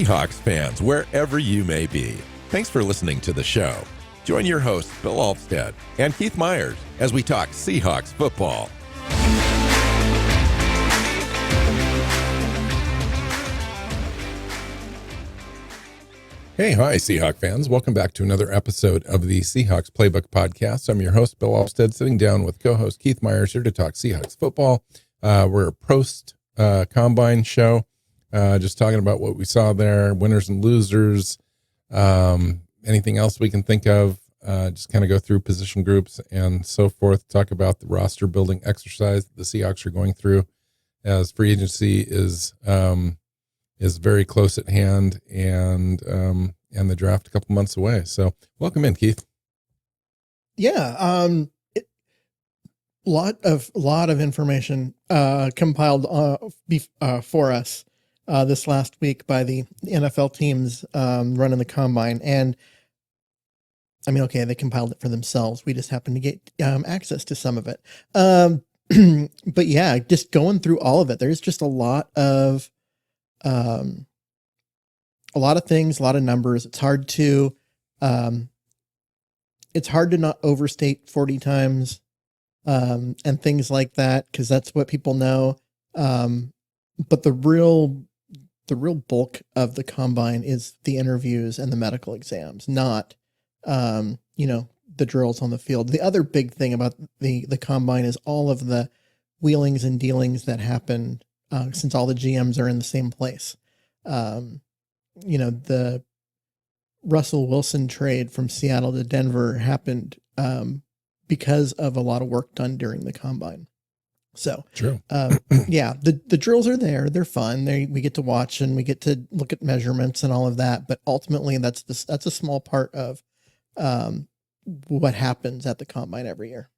Seahawks fans, wherever you may be. Thanks for listening to the show. Join your hosts, Bill Alvstad and Keith Myers, as we talk Seahawks football. Hey, hi, Seahawk fans. Welcome back to another episode of the Seahawks Playbook podcast. I'm your host, Bill Alvstad, sitting down with co-host Keith Myers here to talk Seahawks football. We're a post-combine show, just talking about what we saw there, winners and losers, anything else we can think of, just kind of go through position groups and so forth, talk about the roster building exercise that the Seahawks are going through as free agency is very close at hand, and the draft a couple months away. So welcome in, Keith. Yeah. Lot of information, compiled, for us, this last week by the NFL teams, running the combine. And I mean, okay, they compiled it for themselves. We just happened to get, access to some of it. But yeah, just going through all of it, there's just a lot of things, a lot of numbers. It's hard to not overstate 40 times, and things like that, because that's what people know. But the real bulk of the combine is the interviews and the medical exams, not, the drills on the field. The other big thing about the combine is all of the wheelings and dealings that happen, since all the GMs are in the same place. The Russell Wilson trade from Seattle to Denver happened because of a lot of work done during the combine. So, True. Yeah, the drills are there. They're fun. We get to watch and we get to look at measurements and all of that. But ultimately, that's a small part of what happens at the combine every year.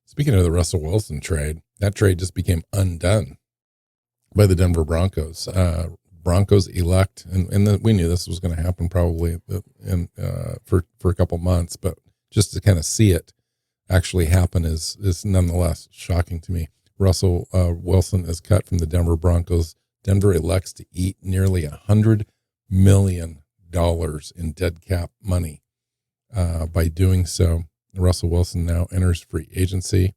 Speaking of the Russell Wilson trade, that trade just became undone by the Denver Broncos. Broncos elect, and we knew this was going to happen probably for a couple months, but just to kind of see it actually happen is nonetheless shocking to me. Russell Wilson is cut from the Denver Broncos. Denver elects to eat nearly $100 million in dead cap money by doing so. Russell Wilson now enters free agency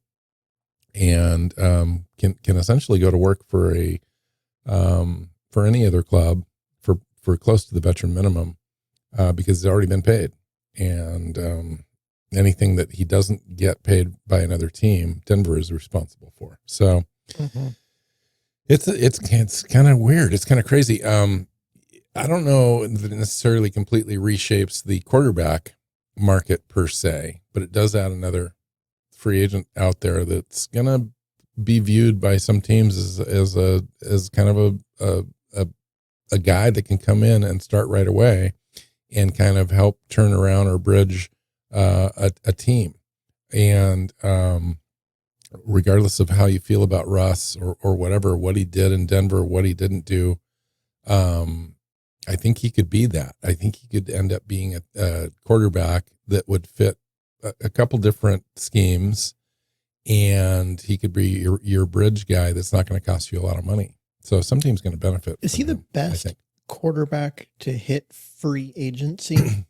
and can essentially go to work for any other club for close to the veteran minimum, because it's already been paid, and anything that he doesn't get paid by another team, Denver is responsible for. So it's kind of weird. It's kind of crazy. I don't know that it necessarily completely reshapes the quarterback market per se, but it does add another free agent out there that's going to be viewed by some teams as kind of a guy that can come in and start right away and kind of help turn around or bridge a team. And regardless of how you feel about Russ or whatever, what he did in Denver, what he didn't do, I think he could be that. I think he could end up being a quarterback that would fit a couple different schemes, and he could be your bridge guy that's not going to cost you a lot of money. So some team's going to benefit. Is he the best quarterback to hit free agency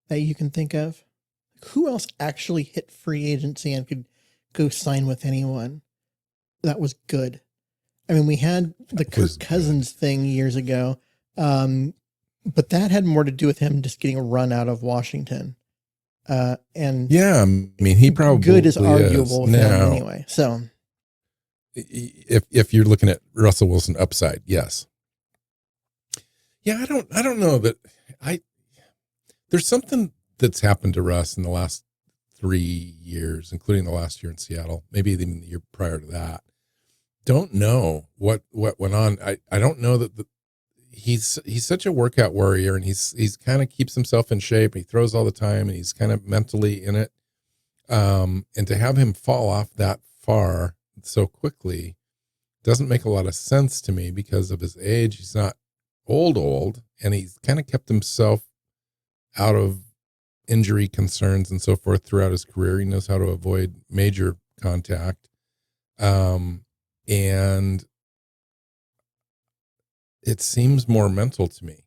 that you can think of? Who else actually hit free agency and could go sign with anyone that was good? I mean, we had the Kirk Cousins thing years ago, but that had more to do with him just getting a run out of Washington. And yeah, I mean, he probably good is arguable with him anyway. So if you're looking at Russell Wilson upside, yes. Yeah, I don't know that there's something that's happened to Russ in the last 3 years, including the last year in Seattle, maybe even the year prior to that. Don't know what went on. I don't know that he's such a workout warrior, and he's kind of keeps himself in shape. He throws all the time, and he's kind of mentally in it. And to have him fall off that far so quickly doesn't make a lot of sense to me because of his age. He's not old, and he's kind of kept himself out of injury concerns and so forth throughout his career. He knows how to avoid major contact. And it seems more mental to me,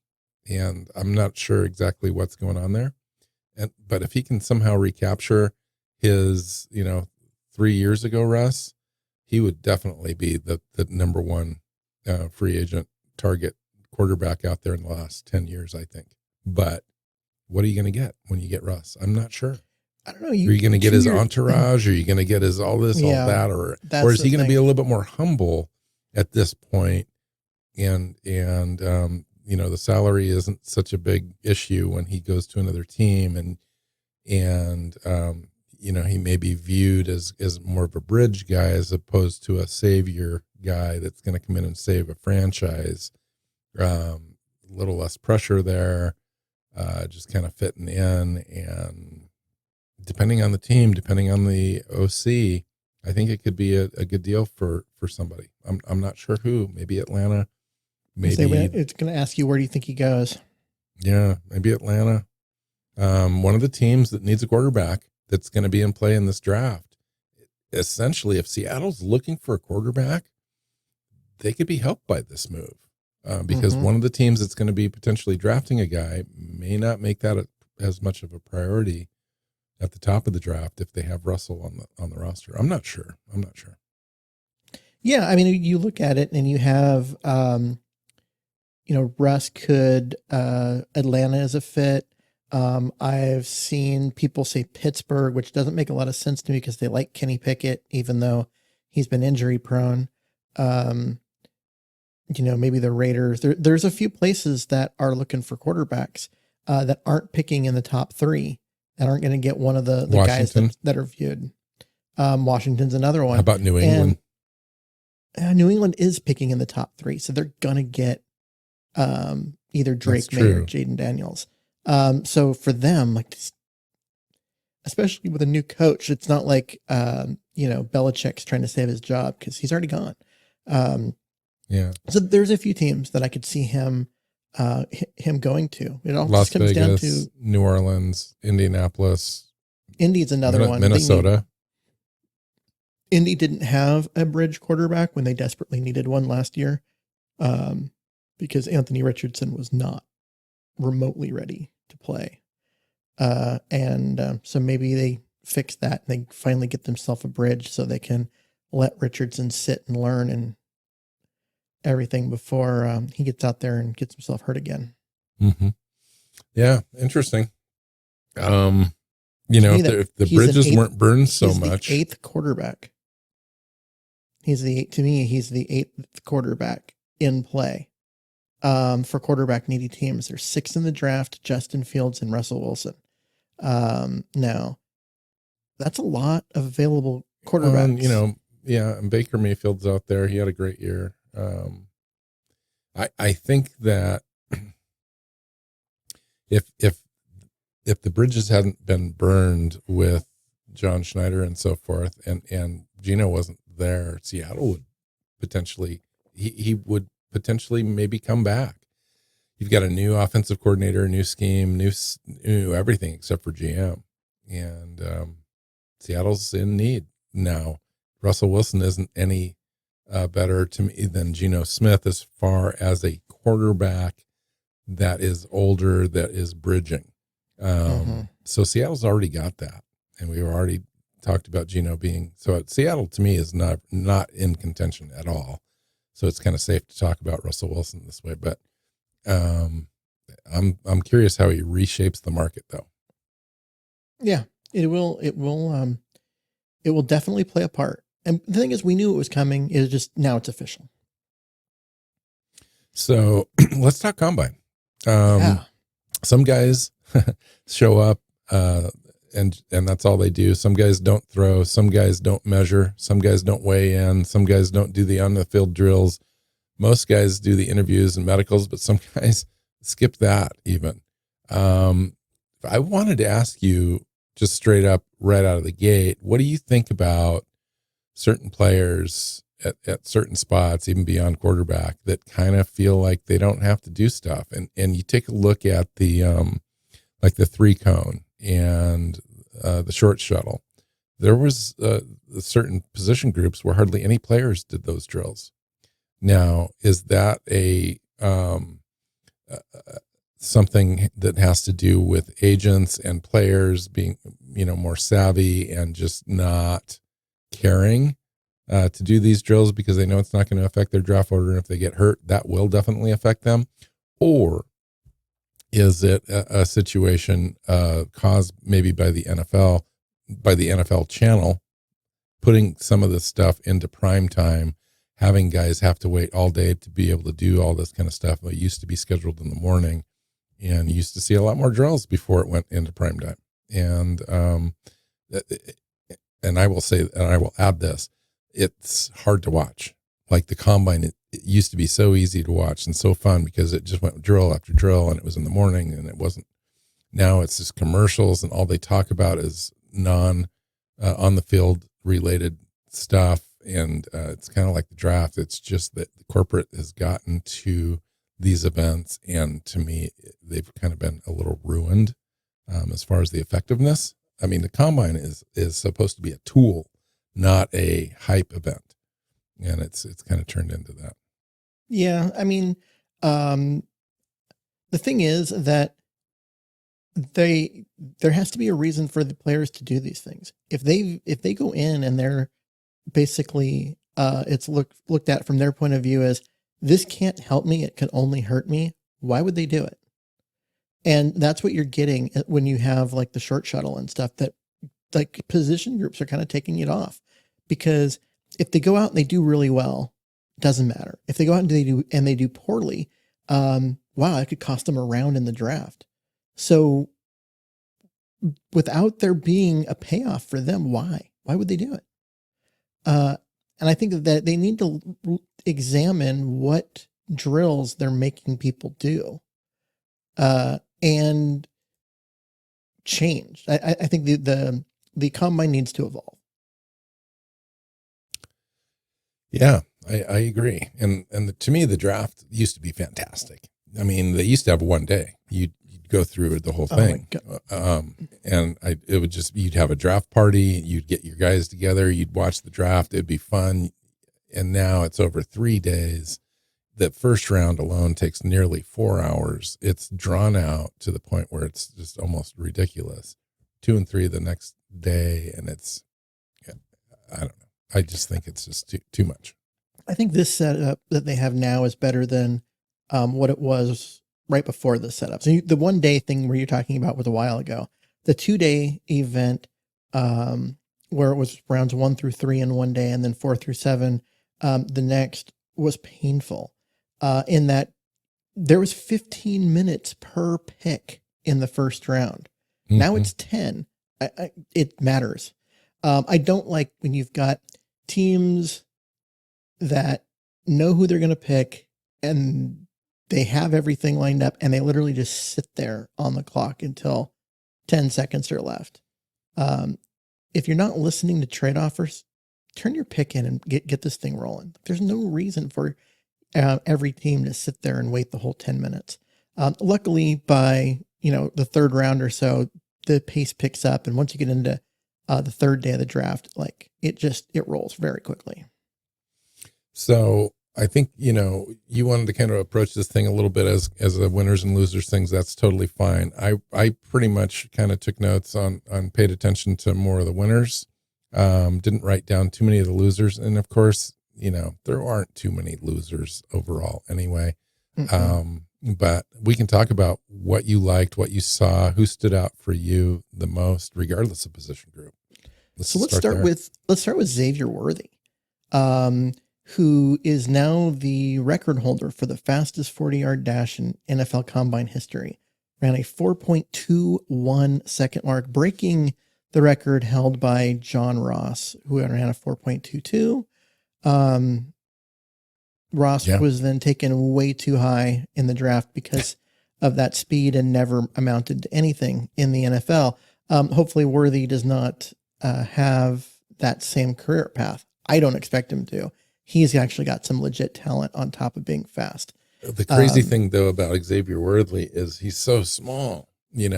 and I'm not sure exactly what's going on there. But if he can somehow recapture his, 3 years ago, Russ, he would definitely be the number one free agent target quarterback out there in the last 10 years, I think. But what are you going to get when you get Russ? I'm not sure. I don't know. Are you going to get his entourage? Are you going to get his all this, all that, or is he going to be a little bit more humble at this point? And the salary isn't such a big issue when he goes to another team, and he may be viewed as more of a bridge guy as opposed to a savior guy that's going to come in and save a franchise. A little less pressure there, just kind of fitting in, and depending on the team, depending on the OC, I think it could be a good deal for somebody. I'm not sure who. Maybe Atlanta. Maybe it's going to ask you, where do you think he goes? Yeah, maybe Atlanta. One of the teams that needs a quarterback that's going to be in play in this draft. Essentially, if Seattle's looking for a quarterback, they could be helped by this move, because one of the teams that's going to be potentially drafting a guy may not make that as much of a priority at the top of the draft if they have Russell on the roster. I'm not sure. Yeah, I mean, you look at it and you have, Russ could, Atlanta is a fit. I've seen people say Pittsburgh, which doesn't make a lot of sense to me because they like Kenny Pickett, even though he's been injury prone. Maybe the Raiders. There's a few places that are looking for quarterbacks that aren't picking in the top 3, that aren't going to get one of the guys that are viewed. Washington's another one. How about New England? And, New England is picking in the top 3, so they're going to get either Drake May or Jaden Daniels. So for them, especially with a new coach, it's not like, Belichick's trying to save his job because he's already gone. So there's a few teams that I could see him going to. It all Las just comes Vegas, down to New Orleans, Indianapolis. Indy's another one. Minnesota. Indy didn't have a bridge quarterback when they desperately needed one last year, because Anthony Richardson was not remotely ready to play. So maybe they fix that and they finally get themselves a bridge so they can let Richardson sit and learn and everything before he gets out there and gets himself hurt again. Mm-hmm. Yeah, interesting. If the bridges weren't burned so much. The 8th quarterback. He's the 8th quarterback in play. For quarterback needy teams, there's 6 in the draft: Justin Fields and Russell Wilson. Now that's a lot of available quarterbacks. And Baker Mayfield's out there. He had a great year. I think that if the bridges hadn't been burned with John Schneider and so forth, and Geno wasn't there, Seattle would potentially he would potentially maybe come back. You've got a new offensive coordinator, a new scheme, new everything except for GM, and Seattle's in need now. Russell Wilson isn't any better to me than Geno Smith as far as a quarterback that is older, that is bridging. So Seattle's already got that, and we were already talked about Geno being so. Seattle to me is not in contention at all. So it's kind of safe to talk about Russell Wilson this way, but I'm curious how he reshapes the market, though. Yeah, it will definitely play a part. And the thing is, we knew it was coming. It's just now it's official. So let's talk combine. Some guys show up and that's all they do. Some guys don't throw. Some guys don't measure. Some guys don't weigh in. Some guys don't do the on the field drills. Most guys do the interviews and medicals, but some guys skip that even. I wanted to ask you just straight up right out of the gate, what do you think about certain players at certain spots, even beyond quarterback, that kind of feel like they don't have to do stuff? And you take a look at the like the 3-cone and the short shuttle. There was certain position groups where hardly any players did those drills. Now, is that a uh, something that has to do with agents and players being, more savvy and just not caring to do these drills because they know it's not going to affect their draft order. And if they get hurt, that will definitely affect them. Or is it a situation caused maybe by the NFL channel, putting some of this stuff into prime time, having guys have to wait all day to be able to do all this kind of stuff. It used to be scheduled in the morning, and you used to see a lot more drills before it went into prime time. And I will say, and I will add this, it's hard to watch. Like the combine, it used to be so easy to watch and so fun because it just went drill after drill, and it was in the morning, and it wasn't. Now it's just commercials, and all they talk about is on the field related stuff. And it's kind of like the draft. It's just that the corporate has gotten to these events, and to me, they've kind of been a little ruined as far as the effectiveness. I mean, the combine is supposed to be a tool, not a hype event, and it's kind of turned into that. Yeah, I mean, the thing is that there has to be a reason for the players to do these things. If they go in and they're basically it's looked at from their point of view as, this can't help me, it can only hurt me, why would they do it? And that's what you're getting when you have like the short shuttle and stuff, that like position groups are kind of taking it off, because if they go out and they do really well, doesn't matter. If they go out and they do poorly, wow, it could cost them a round in the draft. So without there being a payoff for them, why would they do it? And I think that they need to examine what drills they're making people do, and change. I think the combine needs to evolve. Yeah, I agree. And to me, the draft used to be fantastic. I mean, they used to have one day. You'd go through the whole thing. You'd have a draft party, you'd get your guys together, you'd watch the draft, it'd be fun. And now it's over 3 days. The first round alone takes nearly 4 hours. It's drawn out to the point where it's just almost ridiculous. 2 and 3 the next day. And I don't know. I just think it's just too much. I think this setup that they have now is better than what it was right before the setup. So the 1 day thing where you're talking about was a while ago. The 2 day event, where it was rounds 1 through 3 in 1 day, and then 4 through 7, the next, was painful. In that there was 15 minutes per pick in the first round. Mm-hmm. Now it's 10. It matters. I don't like when you've got teams that know who they're going to pick and they have everything lined up and they literally just sit there on the clock until 10 seconds are left. If you're not listening to trade offers, turn your pick in and get this thing rolling. There's no reason for every team to sit there and wait the whole 10 minutes. Luckily, by the third round or so, the pace picks up, and once you get into the third day of the draft, like it rolls very quickly. So I think you wanted to kind of approach this thing a little bit as a winners and losers things. That's totally fine. I pretty much kind of took notes on paid attention to more of the winners. Didn't write down too many of the losers, and of course, there aren't too many losers overall anyway. Mm-hmm. But we can talk about what you liked, what you saw, who stood out for you the most, regardless of position group. Let's start with Xavier Worthy, who is now the record holder for the fastest 40-yard dash in NFL Combine history. Ran a 4.21 second mark, breaking the record held by John Ross, who ran a 4.22. Ross was then taken way too high in the draft because of that speed and never amounted to anything in the NFL. Hopefully Worthy does not have that same career path. I don't expect him to. He's actually got some legit talent on top of being fast. The crazy thing, though, about Xavier Worthy is he's so small. He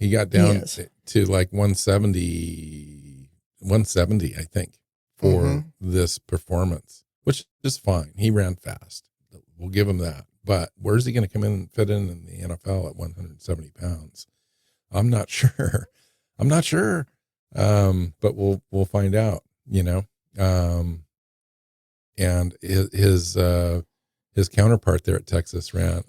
got down to like 170, I think, for this performance, which is fine. He ran fast. We'll give him that. but where's he going to come in and fit in the NFL at 170 pounds? I'm not sure. But we'll find out, and his counterpart there at Texas ran,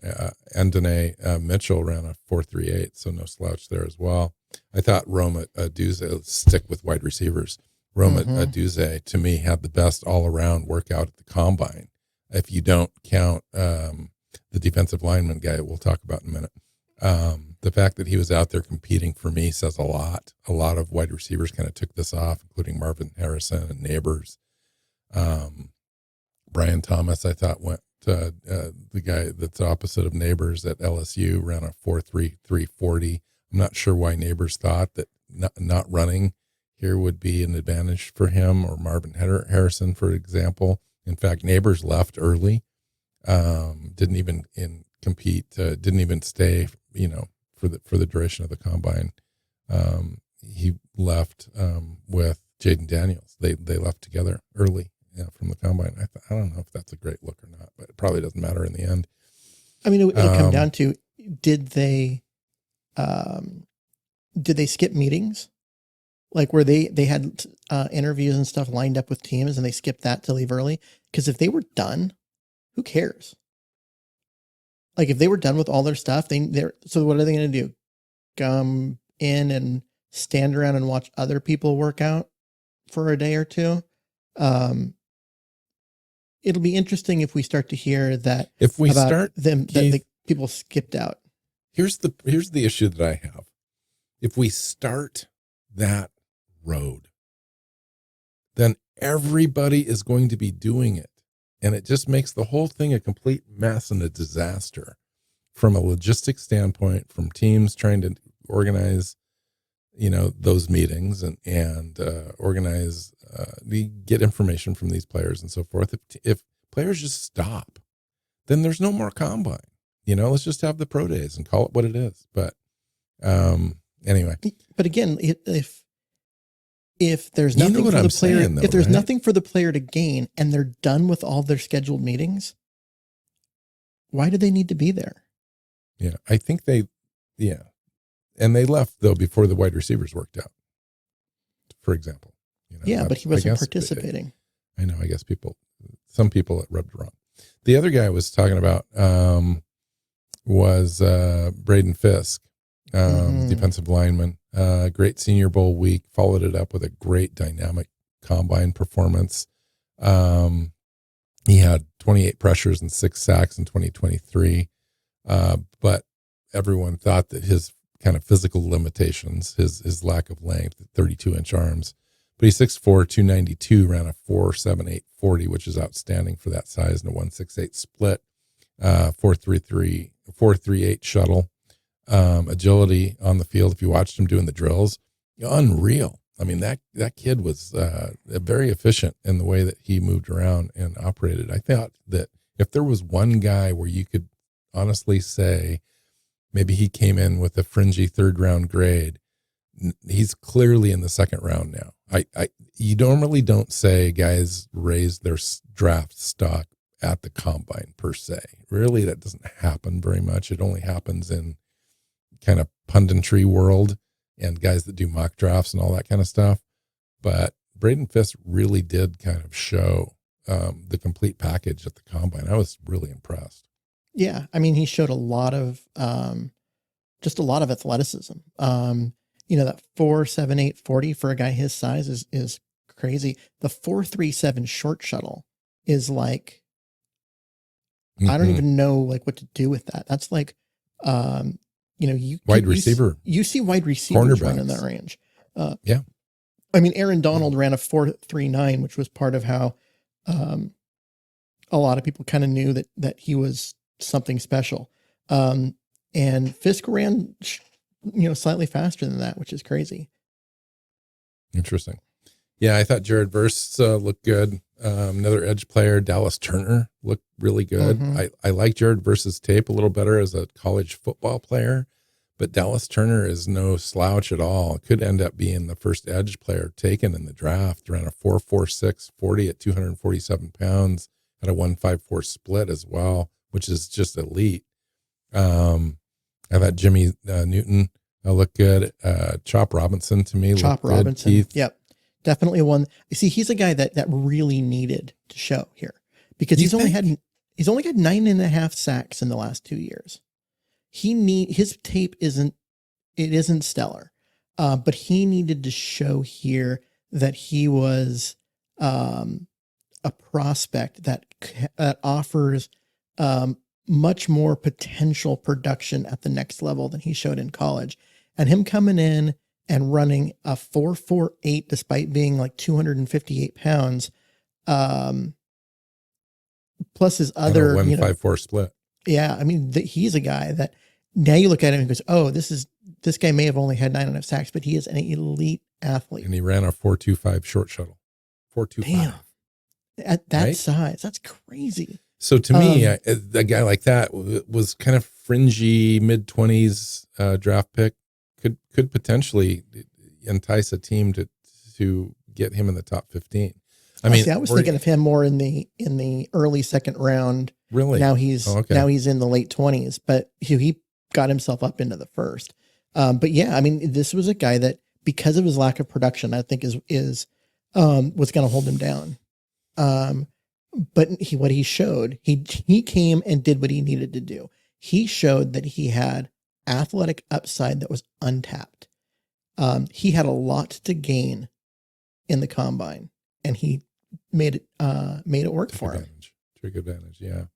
Endone Mitchell ran a 4.38, so no slouch there as well. I thought Roma Aduze, stick with wide receivers. Roma Aduze, to me, had the best all-around workout at the combine. If you don't count the defensive lineman guy we'll talk about in a minute. The fact that he was out there competing for me says a lot. A lot of wide receivers kind of took this off, including Marvin Harrison and Neighbors. Brian Thomas, I thought, went the guy that's opposite of Neighbors at LSU, ran a 4.3340. I'm not sure why Neighbors thought that not running here would be an advantage for him, or Marvin Harrison, for example. In fact, Neighbors left early, didn't even compete, didn't even stay, for the duration of the combine. He left with Jaden Daniels. They left together early from the combine. I don't know if that's a great look or not, but it probably doesn't matter in the end. I mean, it'll come down to, did they skip meetings? Like where they had interviews and stuff lined up with teams and they skipped that to leave early? Because if they were done, who cares? Like if they were done with all their stuff, so what are they going to do? Come in and stand around and watch other people work out for a day or two? It'll be interesting if we start to hear that. If we start them, Keith, that the people skipped out. Here's the issue that I have. If we start that road, then everybody is going to be doing it. And it just makes the whole thing a complete mess and a disaster from a logistics standpoint, from teams trying to organize, those meetings and organize, get information from these players and so forth. If players just stop, then there's no more combine. Let's just have the pro days and call it what it is. But anyway. But again, if there's nothing for the player, if there's nothing for the player to gain and they're done with all their scheduled meetings, why do they need to be there? Yeah, I think and they left though before the wide receivers worked out, for example. But he wasn't participating. I know. I guess some people it rubbed wrong. The other guy I was talking about was Braden Fisk, defensive lineman. Great Senior Bowl week, followed it up with a great dynamic combine performance. He had 28 pressures and 6 sacks in 2023. But everyone thought that his kind of physical limitations, his lack of length, 32-inch arms, but he's 6'4", 292, ran a 4.7840, which is outstanding for that size, and a 1.68 split, 4.38 shuttle. Agility on the field, if you watched him doing the drills, unreal. I mean, that kid was very efficient in the way that he moved around and operated. I thought that if there was one guy where you could honestly say maybe he came in with a fringy 3rd round grade, he's clearly in the 2nd round now. You normally don't say guys raise their draft stock at the combine per se. Really, that doesn't happen very much. It only happens in kind of punditry world and guys that do mock drafts and all that kind of stuff. But Braden Fisk really did kind of show the complete package at the combine. I was really impressed. Yeah. I mean, he showed a lot of, just a lot of athleticism. That 4.7840 for a guy his size is crazy. The 4.37 short shuttle is like, I don't even know like what to do with that. That's like, wide receiver. You see wide receivers run in that range. Yeah. I mean, Aaron Donald ran a 4.39, which was part of how a lot of people kind of knew that he was something special. And Fisk ran, slightly faster than that, which is crazy. Interesting. Yeah, I thought Jared Verse looked good. Another edge player, Dallas Turner, looked really good. I like Jared Verse's tape a little better as a college football player, but Dallas Turner is no slouch at all. Could end up being the first edge player taken in the draft. Ran a 4.46 40 at 247 pounds, had a 1.54 split as well. which is just elite. I thought Jimmy Newton looked good. Chop Robinson to me Chop looked Robinson. good. Keith. Yep. Definitely one. You see, he's a guy that really needed to show here because he's only got 9.5 sacks in the last 2 years. His tape isn't stellar, but he needed to show here that he was a prospect that offers much more potential production at the next level than he showed in college. And him coming in and running a 4.48 despite being like 258 pounds, plus his other 1.54 split. Yeah, I mean, he's a guy that now you look at him and goes, "Oh, this guy may have only had 9.5 sacks, but he is an elite athlete." And he ran a 4.25 short shuttle. 4.25. Damn. At that size, that's crazy. So to me, a guy like that was kind of fringy mid-20s draft pick. Could potentially entice a team to get him in the top 15. I was thinking of him more in the early second round. Really? Now he's in the late 20s, but he got himself up into the first. But yeah, I mean, this was a guy that, because of his lack of production, I think is was going to hold him down. But what he showed, he came and did what he needed to do. He showed that he had athletic upside that was untapped. He had a lot to gain in the combine, and he made it work for him. Trick advantage, yeah.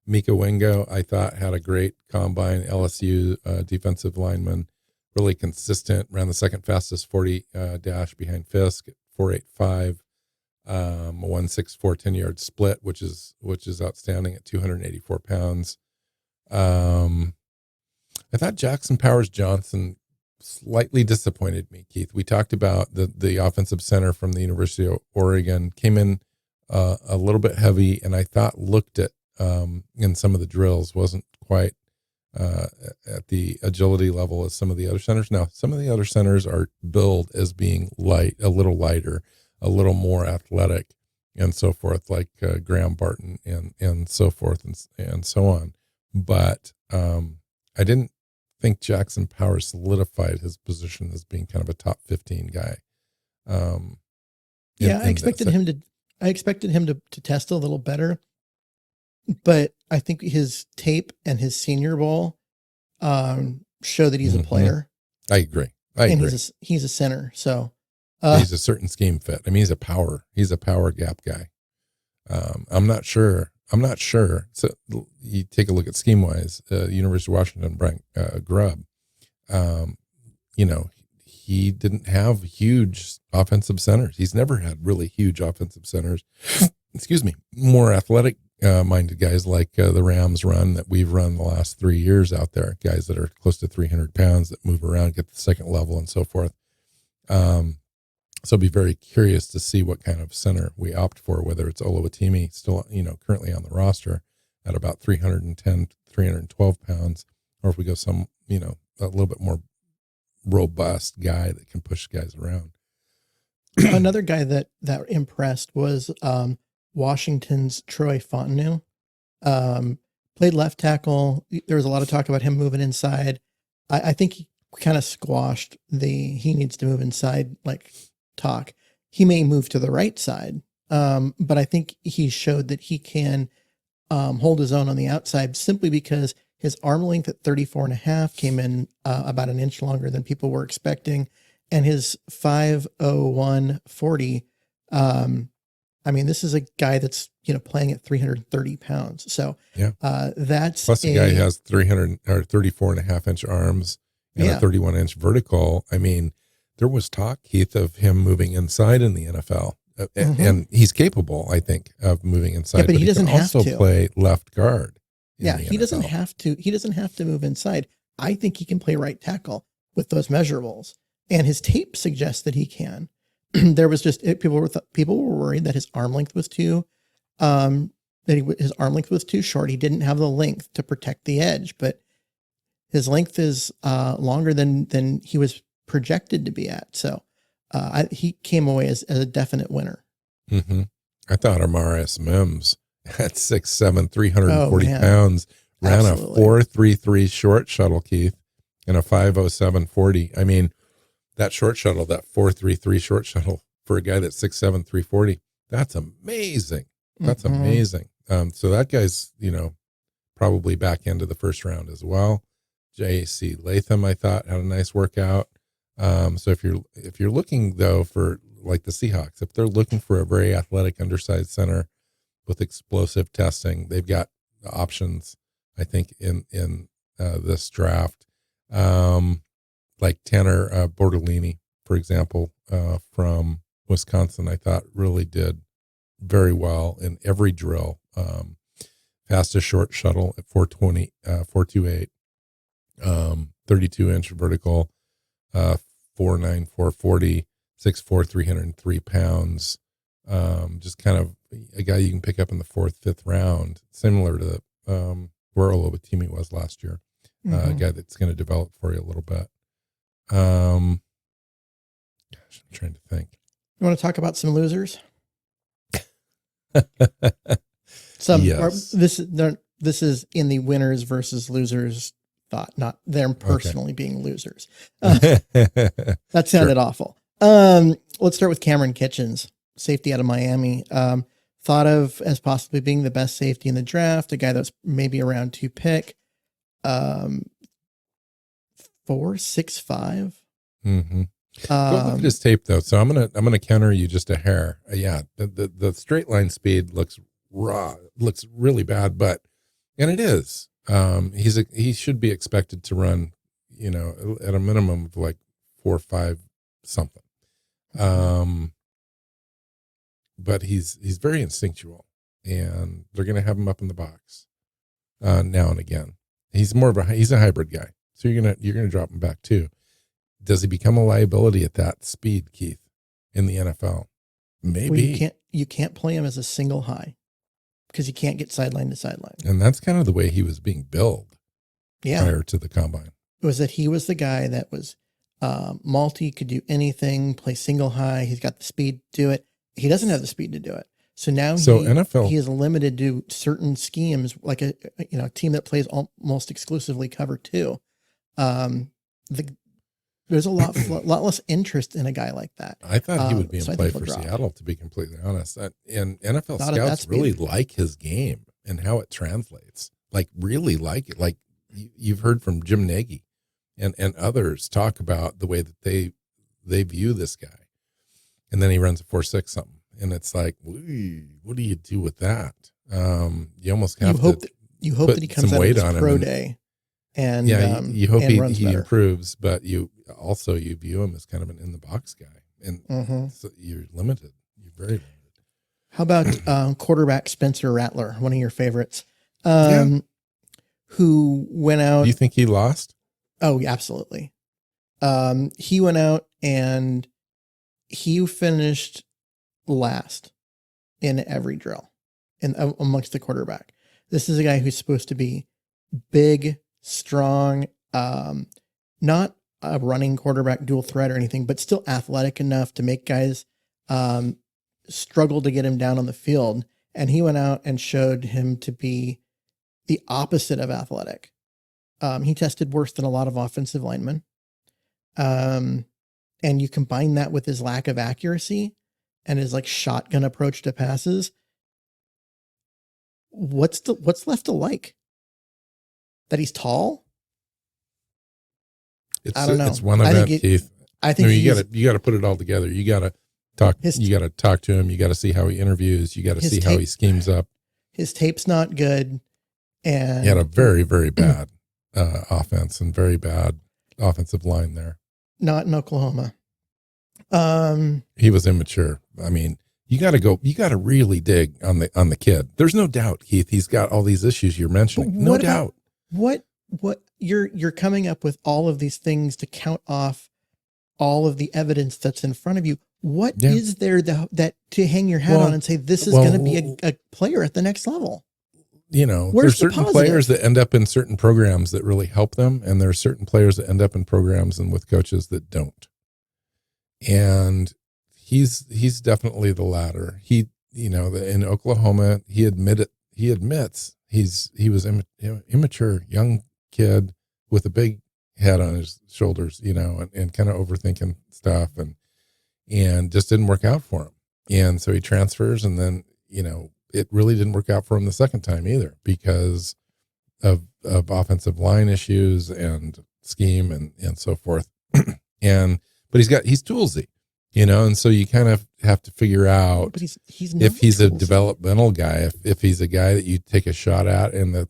Mika Wingo, I thought, had a great combine. LSU defensive lineman, really consistent. Ran the second fastest 40 dash behind Fisk at 4.85. A 1.64 10-yard split, which is outstanding at 284 pounds. I thought Jackson Powers Johnson slightly disappointed me, Keith. We talked about the offensive center from the University of Oregon came in a little bit heavy, and I thought looked at in some of the drills wasn't quite at the agility level as some of the other centers. Now, some of the other centers are billed as being light, a little lighter, a little more athletic, and so forth, like Graham Barton and so forth and so on. But I didn't think Jackson Powers solidified his position as being kind of a top 15 guy. I expected him to test a little better, but I think his tape and his Senior Bowl show that he's a player. I agree. He's a center, so he's a certain scheme fit. I mean, he's a power gap guy. I'm not sure. So you take a look at scheme wise, University of Washington, Brian Grubb, he didn't have huge offensive centers. He's never had really huge offensive centers. Excuse me, more athletic minded guys like the Rams run that we've run the last 3 years out there, guys that are close to 300 pounds that move around, get the second level and so forth. So I'll be very curious to see what kind of center we opt for, whether it's Oluwatimi, still, currently on the roster at about 310, 312 pounds, or if we go some, a little bit more robust guy that can push guys around. Another guy that impressed was Washington's Troy Fontenot. Played left tackle. There was a lot of talk about him moving inside. I think he kind of squashed he needs to move inside, like, talk. He may move to the right side, but I think he showed that he can hold his own on the outside simply because his arm length at 34.5 came in about an inch longer than people were expecting, and his 5.01 40. I mean, this is a guy that's playing at 330 pounds. So yeah, that's plus the guy has 34.5 inch arms and a 31 inch vertical. I mean, there was talk, Keith, of him moving inside in the NFL, and he's capable, I think, of moving inside. Yeah, but he doesn't have to play left guard. Yeah, he doesn't have to. He doesn't have to move inside. I think he can play right tackle with those measurables, and his tape suggests that he can. There was just people were worried that his arm length was too short. He didn't have the length to protect the edge, but his length is longer than he was projected to be at. So he came away as a definite winner. Mm-hmm. I thought Amaris Mims at 6'7", 340 man. pounds, ran Absolutely. a 4.33 short shuttle, Keith, and a 5:07.40. I mean, that short shuttle, that 4.33 short shuttle for a guy that's 6'7", 340, that's amazing. That's amazing. So that guy's, probably back into the first round as well. J.C. Latham, I thought, had a nice workout. So if you're looking though for like the Seahawks, if they're looking for a very athletic undersized center with explosive testing, they've got options, I think, in this draft. Like Tanner Bortolini, for example, from Wisconsin, I thought really did very well in every drill. Fastest short shuttle at 420, 428, 32-inch vertical, 4'9", 440, 6'4", 303 pounds. Just kind of a guy you can pick up in the 4th, 5th round, similar to where Olobatimi was last year. A guy that's going to develop for you a little bit. Gosh, I'm trying to think. You want to talk about some losers? Yes. This is in the winners versus losers thought, not them personally being losers. That sounded awful. Let's start with Cameron Kitchens, safety out of Miami. Thought of as possibly being the best safety in the draft, a guy that's maybe a round 2 pick. 4.65. Mm-hmm. Go look at his tape though. So I'm gonna counter you just a hair. The straight line speed looks raw, looks really bad, and it is. He should be expected to run, at a minimum of like 4.5 something. But he's very instinctual, and they're gonna have him up in the box now and again. He's a hybrid guy, so you're gonna drop him back too. Does he become a liability at that speed, Keith, in the NFL? Maybe. Well, you can't play him as a single high because you can't get sideline to sideline. And that's kind of the way he was being billed prior to the combine. It was that he was the guy that was multi, could do anything, play single high. He's got the speed to do it. He doesn't have the speed to do it. So now NFL, he is limited to certain schemes, like a team that plays almost exclusively cover 2. There's a lot less interest in a guy like that. I thought he would be in play for Seattle, to be completely honest. And NFL scouts really like his game and how it translates. Like, really like it. Like, you've heard from Jim Nagy and others talk about the way that they view this guy. And then he runs a 4.6 something. And it's like, what do you do with that? You almost have you hope that he comes out of his pro day. And you hope he better. improves, but you view him as kind of an in the box guy, and so you're limited. You're very limited. How about quarterback Spencer Rattler, one of your favorites, who went out? Do you think he lost? Oh, absolutely. He went out and he finished last in every drill, amongst the quarterback. This is a guy who's supposed to be big, strong, not a running quarterback, dual threat or anything, but still athletic enough to make guys struggle to get him down on the field. And he went out and showed him to be the opposite of athletic. He tested worse than a lot of offensive linemen. And you combine that with his lack of accuracy and his like shotgun approach to passes. What's left to like? That he's tall? I don't know. It's one event, Keith. I think you got to put it all together. You got to talk. You got to talk to him. You got to see how he interviews. You got to see how he schemes up. His tape's not good, and he had a very, very bad offense and very bad offensive line there. Not in Oklahoma. He was immature. I mean, you got to really dig on the kid. There's no doubt, Keith. He's got all these issues you're mentioning. No doubt. What you're coming up with all of these things to count off all of the evidence that's in front of you. What is there that to hang your hat on and say this is going to be a player at the next level? There's certain players that end up in certain programs that really help them, and there are certain players that end up in programs and with coaches that don't. And he's definitely the latter. In Oklahoma, he admitted he admits he was immature young kid with a big head on his shoulders, and kind of overthinking stuff, and just didn't work out for him. And so he transfers, and then, it really didn't work out for him the second time either because of offensive line issues and scheme and so forth. But he's toolsy, and so you kind of have to figure out But he's if he's a toolsy. developmental guy, if he's a guy that you take a shot at in the,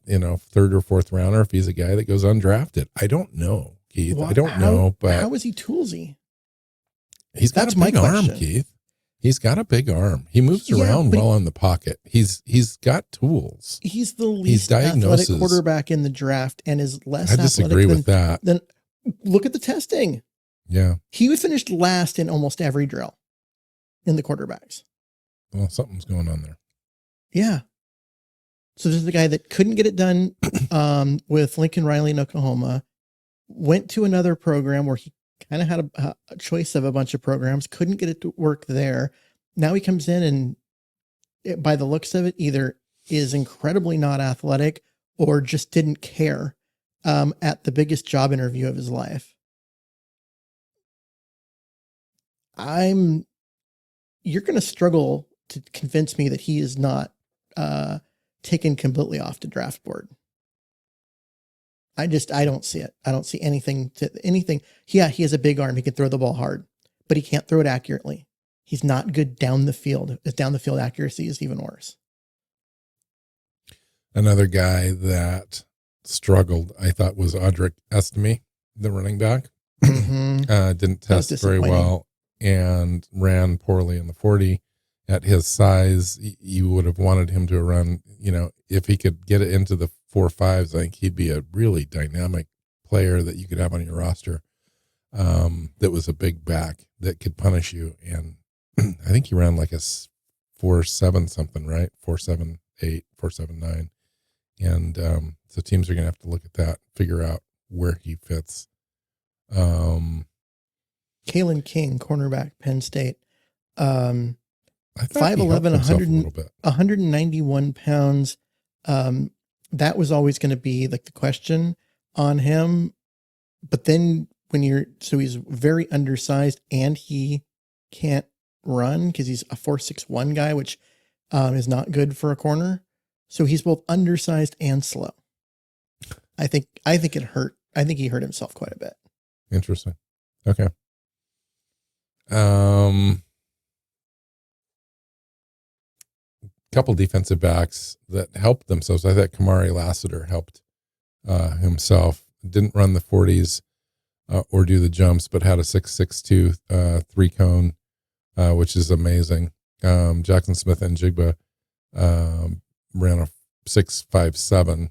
third or fourth round, or if he's a guy that goes undrafted. I don't know, Keith. I don't know, but how is he toolsy? he's got a big arm, Keith. He's got a big arm. He moves around well in the pocket. He's got tools. He's the least athletic quarterback in the draft and is less athletic. I disagree with that. Then look at the testing. Yeah. He finished last in almost every drill in the quarterbacks. Well, something's going on there. Yeah. So this is the guy that couldn't get it done with Lincoln Riley in Oklahoma, went to another program where he kind of had a choice of a bunch of programs, couldn't get it to work there. Now he comes in and by the looks of it, either is incredibly not athletic or just didn't care at the biggest job interview of his life. You're going to struggle to convince me that he is not taken completely off the draft board. I don't see it. I don't see anything. Yeah, he has a big arm. He can throw the ball hard, but he can't throw it accurately. He's not good down the field. His down the field accuracy is even worse. Another guy that struggled, I thought, was Audric Estime, the running back. Mm-hmm. Didn't test very well and ran poorly in the 40. At his size, you would have wanted him to run, if he could get it into the 4.5s, I think he'd be a really dynamic player that you could have on your roster. That was a big back that could punish you. And I think he ran like a 4.7 something, right? 4.78, 4.79. And so teams are going to have to look at that, figure out where he fits. Kalen King, cornerback, Penn State. 5'11", 191 pounds. That was always going to be like the question on him. But then he's very undersized and he can't run because he's a 4.61 guy, which is not good for a corner. So he's both undersized and slow. I think it hurt. I think he hurt himself quite a bit. Interesting. Okay. Couple defensive backs that helped themselves. I thought Kamari Lassiter helped himself. Didn't run the 40s or do the jumps, but had a 6.62 3-cone, which is amazing. Jackson Smith and Jigba ran a 6.57,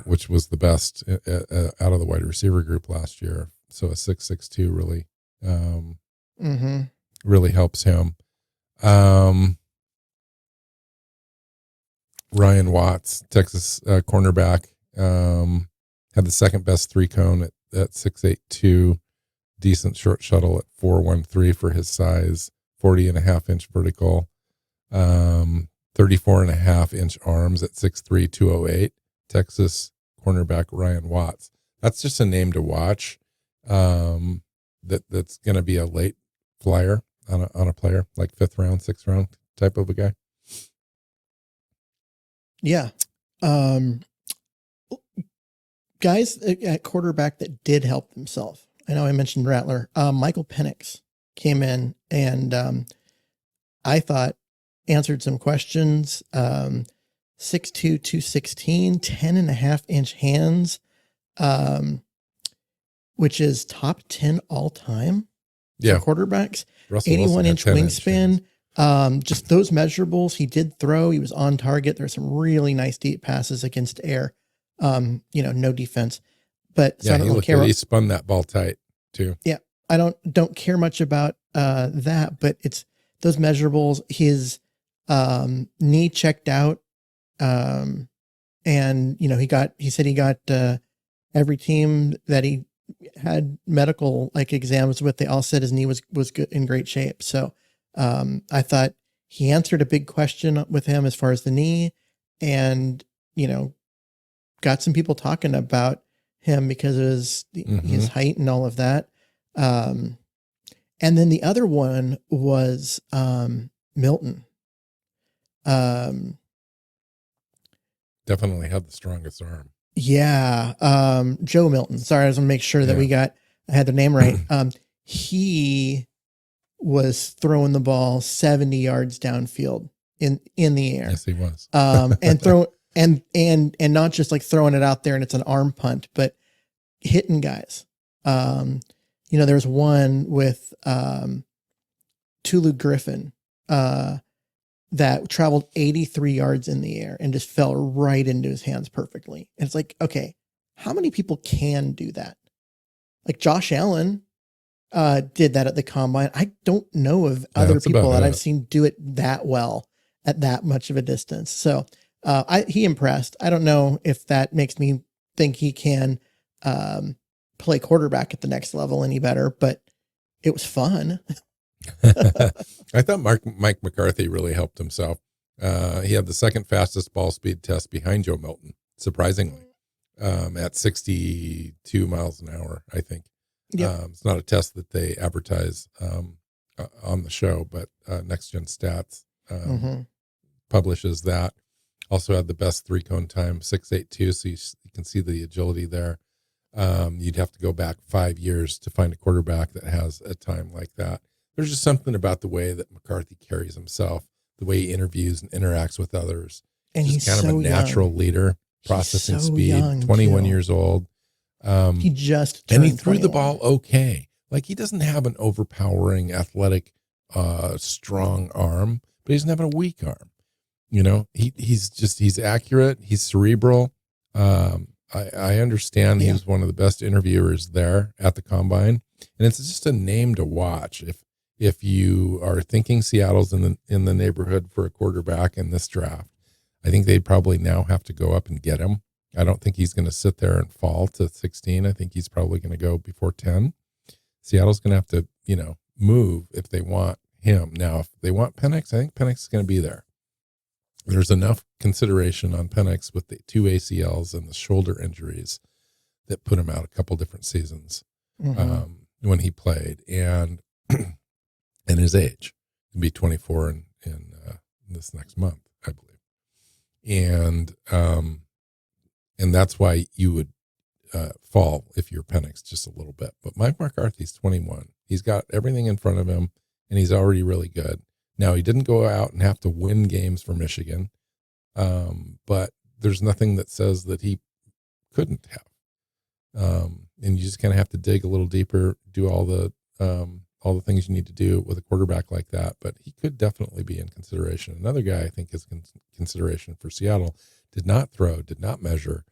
which was the best out of the wide receiver group last year. So a 6.62 really, really helps him. Ryan Watts, Texas cornerback, had the second best 3-cone at 6.82, decent short shuttle at 4.13 for his size, 40.5-inch vertical, 34.5-inch arms at 6'3", 208. Texas cornerback Ryan Watts. That's just a name to watch. That's going to be a late flyer on a player, like 5th round, 6th round type of a guy. Yeah. Guys at quarterback that did help themselves. I know I mentioned Rattler. Michael Penix came in and I thought answered some questions. 6'2", 216, 10.5-inch hands, which is top 10 all time for quarterbacks. 81-inch wingspan. Just those measurables, he did throw. He was on target. There's some really nice deep passes against air. No defense. But so I don't care. He spun that ball tight too. Yeah, I don't care much about that, but it's those measurables. His knee checked out, and he said he got every team that he had medical exams with. They all said his knee was good, in great shape. So I thought he answered a big question with him as far as the knee, and, got some people talking about him because of his height and all of that. And then the other one was Milton. Definitely had the strongest arm. Yeah. Joe Milton. Sorry, I was going to make sure that I had the name right. He was throwing the ball 70 yards downfield in the air. Yes, he was. And not just like throwing it out there and it's an arm punt, but hitting guys. There's one with Tulu Griffin that traveled 83 yards in the air and just fell right into his hands perfectly. And it's like, okay, how many people can do that? Like Josh Allen did that at the combine. I don't know of other people that I've seen do it that well at that much of a distance. So he impressed. I don't know if that makes me think he can play quarterback at the next level any better, but it was fun. I thought Mike McCarthy really helped himself. He had the second fastest ball speed test behind Joe Milton, surprisingly, at 62 miles an hour, I think. Yep. It's not a test that they advertise on the show, but Next Gen Stats publishes that. Also had the best 3-cone time, 6.82, so you can see the agility there. You'd have to go back 5 years to find a quarterback that has a time like that. There's just something about the way that McCarthy carries himself, the way he interviews and interacts with others. And he's kind of a natural leader, processing speed, 21 years old. He just and he threw the ball okay. Like he doesn't have an overpowering athletic, strong arm, but he doesn't have a weak arm. He's accurate. He's cerebral. I understand he was one of the best interviewers there at the combine, and it's just a name to watch. If you are thinking Seattle's in the neighborhood for a quarterback in this draft, I think they'd probably now have to go up and get him. I don't think he's going to sit there and fall to 16. I think he's probably going to go before 10. Seattle's going to have to, move if they want him. Now, if they want Penix, I think Penix is going to be there. There's enough consideration on Penix with the 2 ACLs and the shoulder injuries that put him out a couple different seasons when he played, and his age. He'll be 24 in this next month, I believe. And that's why you would fall if you're Penix just a little bit. But Mike McCarthy's 21. He's got everything in front of him, and he's already really good. Now, he didn't go out and have to win games for Michigan, but there's nothing that says that he couldn't have. And you just kind of have to dig a little deeper, do all the things you need to do with a quarterback like that. But he could definitely be in consideration. Another guy I think is consideration for Seattle, did not throw, did not measure,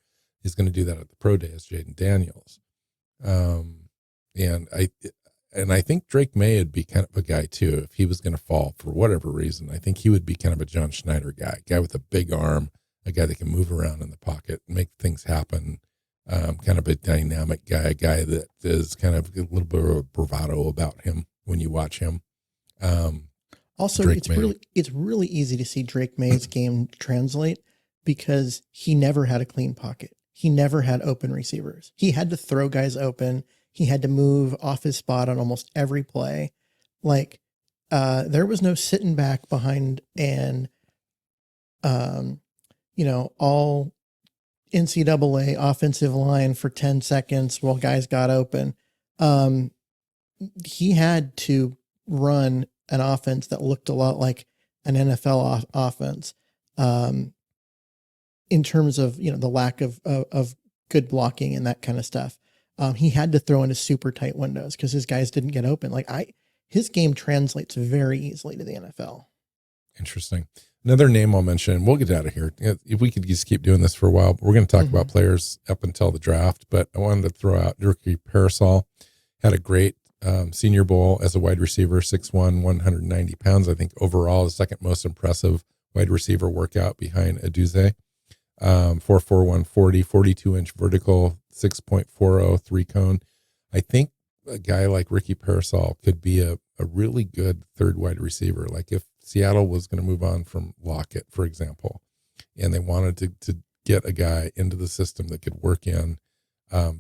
is going to do that at the pro day, is Jaden Daniels. And I think Drake May would be kind of a guy too, if he was going to fall for whatever reason. I think he would be kind of a John Schneider guy with a big arm, a guy that can move around in the pocket, make things happen. Kind of a dynamic guy, a guy that is kind of a little bit of bravado about him when you watch him. Also, it's really easy to see Drake May's game translate because he never had a clean pocket. He never had open receivers. He had to throw guys open. He had to move off his spot on almost every play. Like, there was no sitting back behind and, all NCAA offensive line for 10 seconds while guys got open. He had to run an offense that looked a lot like an NFL offense. In terms of, the lack of good blocking and that kind of stuff. He had to throw into super tight windows because his guys didn't get open. His game translates very easily to the NFL. Interesting. Another name I'll mention, we'll get out of here. If we could just keep doing this for a while, we're going to talk about players up until the draft, but I wanted to throw out Ricky Parasol. Had a great Senior Bowl as a wide receiver, 6'1", 190 pounds. I think overall the second most impressive wide receiver workout behind Aduze. 4'4", 140, 42-inch vertical, 6.40 3-cone. I think a guy like Ricky Parasol could be a really good third wide receiver. Like if Seattle was going to move on from Lockett, for example, and they wanted to get a guy into the system that could work in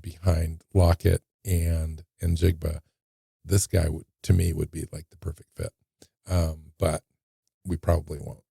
behind Lockett and Jigba. This guy to me would be like the perfect fit. But we probably won't.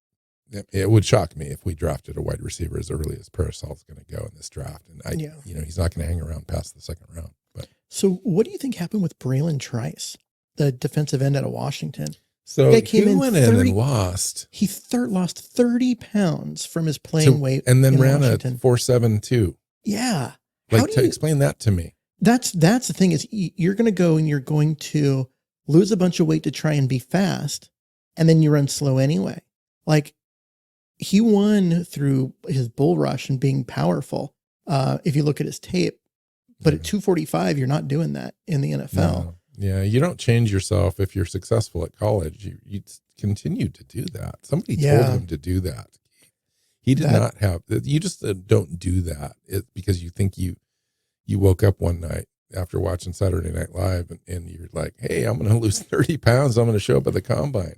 It would shock me if we drafted a wide receiver as early as Parasol's going to go in this draft. And he's not going to hang around past the second round. But so what do you think happened with Braylon Trice, the defensive end out of Washington? So he went in and lost. He lost 30 pounds from his playing weight. And then ran Washington. A 4.72. Yeah. Explain that to me. That's the thing is you're going to go and you're going to lose a bunch of weight to try and be fast. And then you run slow anyway. Like he won through his bull rush and being powerful. If you look at his tape, but at 245, you're not doing that in the NFL. No. Yeah. You don't change yourself. If you're successful at college, you continue to do that. Somebody told him to do that. He did not have, you just don't do that. Because you think you woke up one night after watching Saturday Night Live and you're like, hey, I'm going to lose 30 pounds. I'm going to show up at the combine.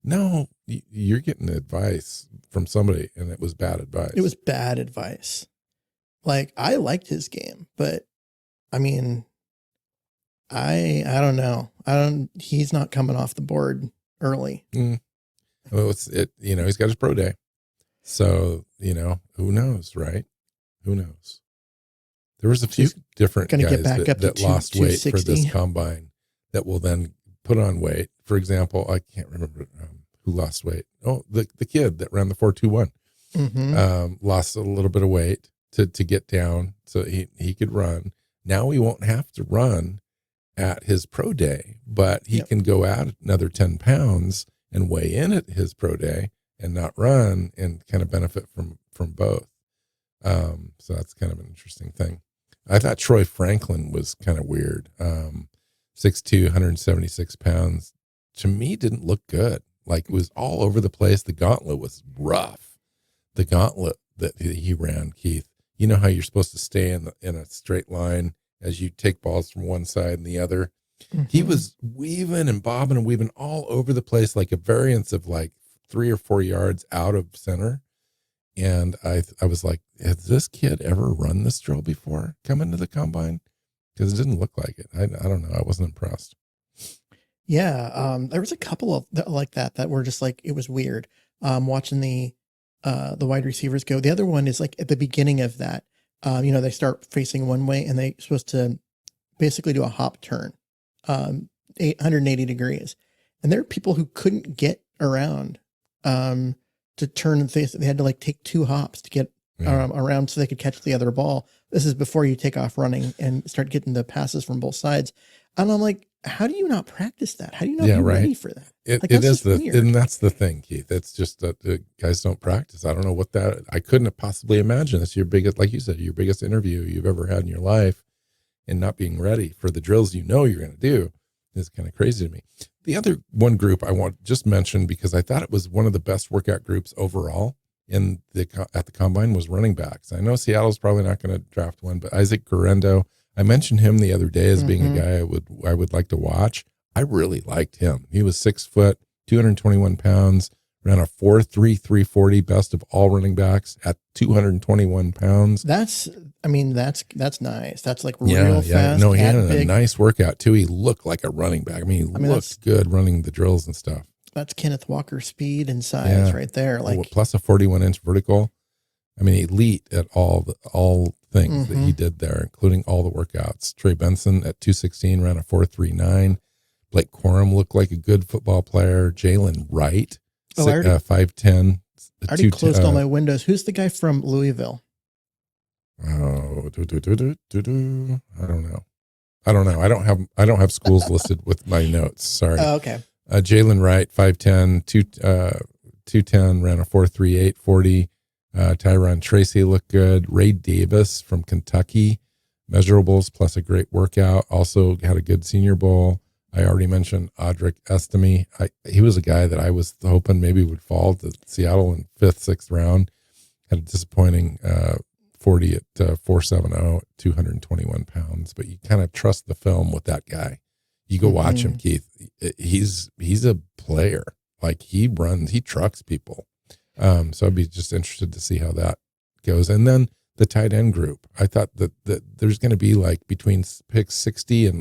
No, you're getting advice from somebody, and it was bad advice. It was bad advice. Like, I liked his game, but I mean, I don't know. He's not coming off the board early. Well, he's got his pro day. So, who knows, right? Who knows? There was a few different guys that lost weight for this combine that will then put on weight. For example, I can't remember who lost weight. Oh, the kid that ran the 4.21 lost a little bit of weight to get down so he could run. Now he won't have to run at his pro day, but he can go out another 10 pounds and weigh in at his pro day and not run and kind of benefit from both. So that's kind of an interesting thing. I thought Troy Franklin was kind of weird. 6'2", 176 pounds. To me, didn't look good. Like it was all over the place. The gauntlet was rough. The gauntlet that he ran, Keith, you know how you're supposed to stay in a straight line as you take balls from one side and the other. Mm-hmm. He was weaving and bobbing and weaving all over the place, like a variance of like 3 or 4 yards out of center. And I was like, has this kid ever run this drill before coming to the combine? Because it didn't look like it. I don't know. I wasn't impressed. Yeah. There was a couple of like that were just like, it was weird. Watching the wide receivers go. The other one is like at the beginning of that, they start facing one way and they're supposed to basically do a hop turn, 180 degrees. And there are people who couldn't get around, to turn and face it. They had to like take 2 hops to get around so they could catch the other ball. This is before you take off running and start getting the passes from both sides. And I'm like, how do you not practice that? How do you not be ready for that? It is and that's the thing, Keith. It's just that the guys don't practice. I don't know what I couldn't have possibly imagined this. Your biggest, like you said, your biggest interview you've ever had in your life and not being ready for the drills you're going to do is kind of crazy to me. The other one group I want to just mention, because I thought it was one of the best workout groups overall at the combine, was running backs. I know Seattle's probably not going to draft one, but Isaac Guerrero, I mentioned him the other day as being a guy I would like to watch. I really liked him. He was 6 foot, 221 pounds, ran a 4.3 340, best of all running backs at 221 pounds. That's nice. That's like real fast. No, he had a nice workout too. He looked like a running back. He looked good running the drills and stuff. That's Kenneth Walker speed and size right there. Like plus a 41-inch vertical. Elite at all things that he did there, including all the workouts. Trey Benson at 216 ran a 4.39. Blake Corum looked like a good football player. Jalen Wright, 5'10". I already closed all my windows. Who's the guy from Louisville? Oh, I don't know. I don't have schools listed with my notes. Sorry. Oh, okay. Jalen Wright, 5'10", 210, ran a 4.38 40. Tyron Tracy looked good. Ray Davis from Kentucky, measurables plus a great workout. Also had a good Senior Bowl. I already mentioned Audric Estime. He was a guy that I was hoping maybe would fall to Seattle in 5th, 6th round. Had a disappointing 40 at 4.70 at 221 pounds. But you kind of trust the film with that guy. You go watch him, Keith. He's a player. Like he trucks people. So I'd be just interested to see how that goes. And then the tight end group, I thought that there's going to be like between picks 60 and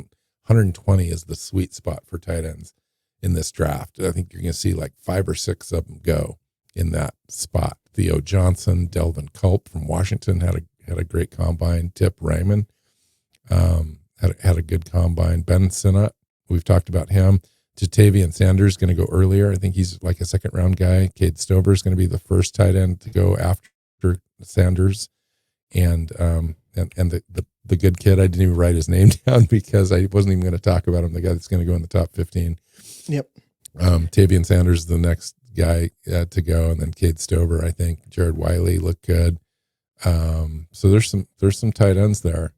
120 is the sweet spot for tight ends in this draft. I think you're going to see like 5 or 6 of them go in that spot. Theo Johnson, Delvin Culp from Washington had a great combine. Tip Ryman had a good combine. Ben Sinnott, we've talked about him. Jatavian Sanders going to go earlier. I think he's like a second round guy. Cade Stover is going to be the first tight end to go after Sanders, and the good kid. I didn't even write his name down because I wasn't even going to talk about him. The guy that's going to go in the top 15. Yep. Tavian Sanders is the next guy to go, and then Cade Stover. I think Jared Wiley looked good. So there's some tight ends there.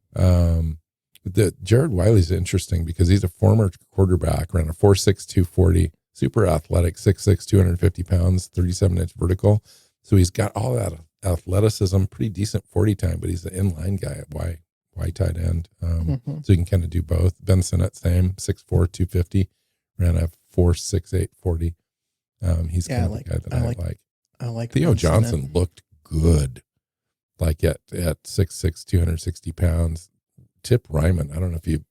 Jared Wiley's interesting because he's a former quarterback, ran a 4.6 240, super athletic, 6'6", 250 pounds, 37-inch vertical. So he's got all that athleticism, pretty decent 40 time, but he's the inline guy at Y tight end. So you can kind of do both. Ben Sinnott, same, 6'4", 250, ran a 4.68 40. He's kind of the guy that I like. Theo Johnson looked good, like at 6'6", 260 pounds. Tip Ryman, I don't know if you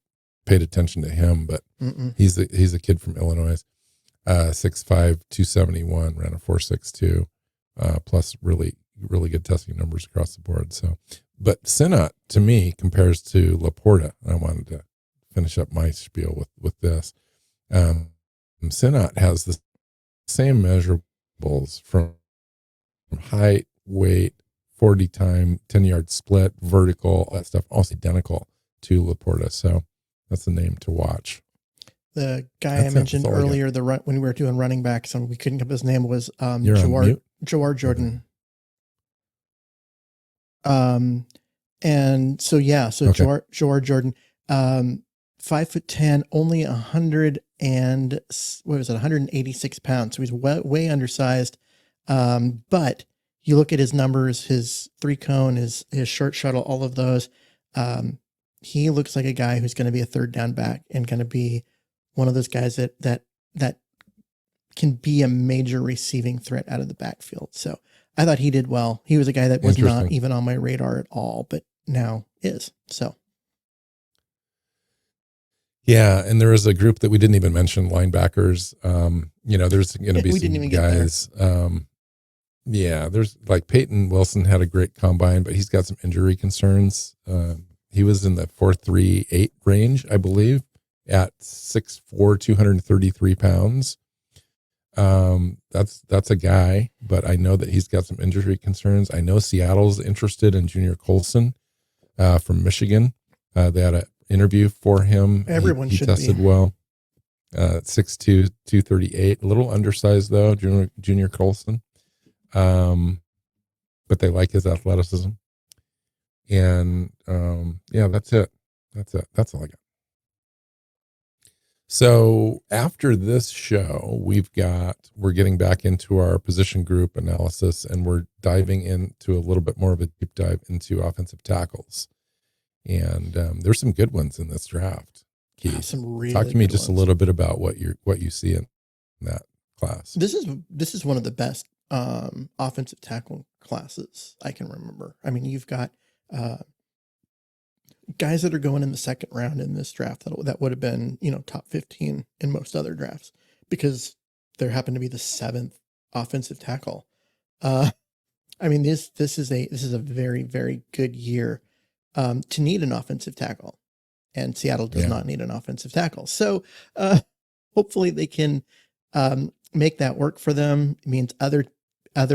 paid attention to him, but he's a kid from Illinois, 6'5", 271, ran a 4.62, plus really good testing numbers across the board. So, but Sinnott to me compares to Laporta. I wanted to finish up my spiel with this. Sinnott has the same measurables from height, weight, 40 time, 10-yard split, vertical, all that stuff, almost identical to Laporta. So that's the name to watch. The guy I mentioned earlier, when we were doing running backs, and we couldn't come up with his name, was Jawar Jordan. And so okay. Jawar Jordan, 5'10", only 186 pounds. So he's way undersized. But you look at his numbers, his 3-cone, his short shuttle, all of those. He looks like a guy who's going to be a third down back and going to be one of those guys that can be a major receiving threat out of the backfield. So I thought he did well. He was a guy that was not even on my radar at all, but now is. So. Yeah. And there was a group that we didn't even mention, linebackers. There's going to be some guys. There's like Peyton Wilson had a great combine, but he's got some injury concerns. He was in the 4.38 range, I believe, at 6'4", 233 pounds. That's a guy, but I know that he's got some injury concerns. I know Seattle's interested in Junior Colson from Michigan. They had an interview for him. Everyone should be. He tested well. 6'2", 238, a little undersized though, Junior Colson. But they like his athleticism. And that's it. That's all I got. So after this show, we're getting back into our position group analysis, and we're diving into a little bit more of a deep dive into offensive tackles. And there's some good ones in this draft. Keith, some really talk to me just a little bit about what you see in that class. This is one of the best offensive tackle classes I can remember. I mean, you've got guys that are going in the second round in this draft that would have been, top 15 in most other drafts because there happened to be the 7th offensive tackle. I mean, this is a very, very good year to need an offensive tackle, and Seattle does not need an offensive tackle. So hopefully they can make that work for them. It means other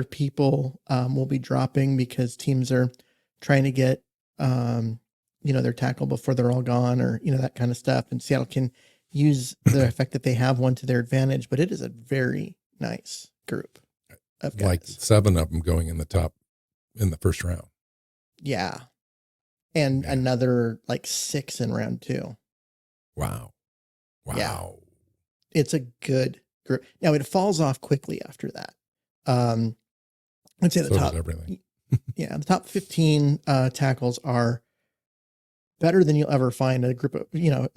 people will be dropping because teams are trying to get their tackle before they're all gone, or that kind of stuff. And Seattle can use the fact that they have one to their advantage. But it is a very nice group of guys. Like 7 of them going in the first round. Yeah, and another like 6 in round 2. Wow. Yeah. It's a good group. Now it falls off quickly after that. I'd say the top everything. The top 15 tackles are better than you'll ever find a group of,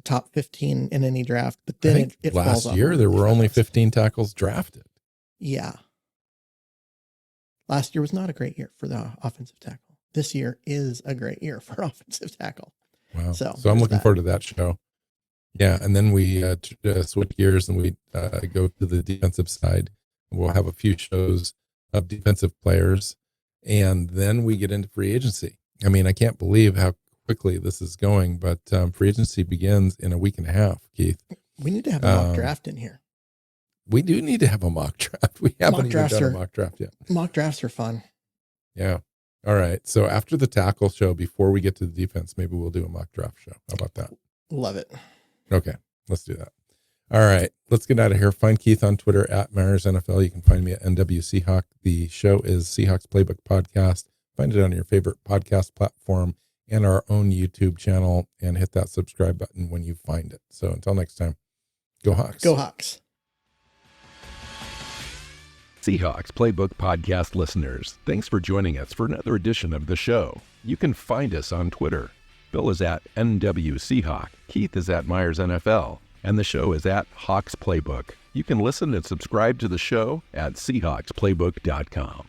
top 15 in any draft. But then it falls off. Last year there were only 15 tackles drafted. Yeah. Last year was not a great year for the offensive tackle. This year is a great year for offensive tackle. Wow. So I'm looking forward to that show. Yeah. And then we switch gears and we go to the defensive side. We'll have a few shows of defensive players. And then we get into free agency. I mean, I can't believe how quickly this is going, but free agency begins in a week and a half, Keith. We need to have a mock draft in here. We do need to have a mock draft. We haven't even done a mock draft yet. Mock drafts are fun. Yeah. All right. So after the tackle show, before we get to the defense, maybe we'll do a mock draft show. How about that? Love it. Okay. Let's do that. All right. Let's get out of here. Find Keith on Twitter at Myers NFL. You can find me at NW Seahawk. The show is Seahawks Playbook Podcast. Find it on your favorite podcast platform and our own YouTube channel, and hit that subscribe button when you find it. So until next time, go Hawks. Go Hawks. Seahawks Playbook Podcast listeners, thanks for joining us for another edition of the show. You can find us on Twitter. Bill is at NW Seahawk, Keith is at Myers NFL, and the show is at Hawks Playbook. You can listen and subscribe to the show at SeahawksPlaybook.com.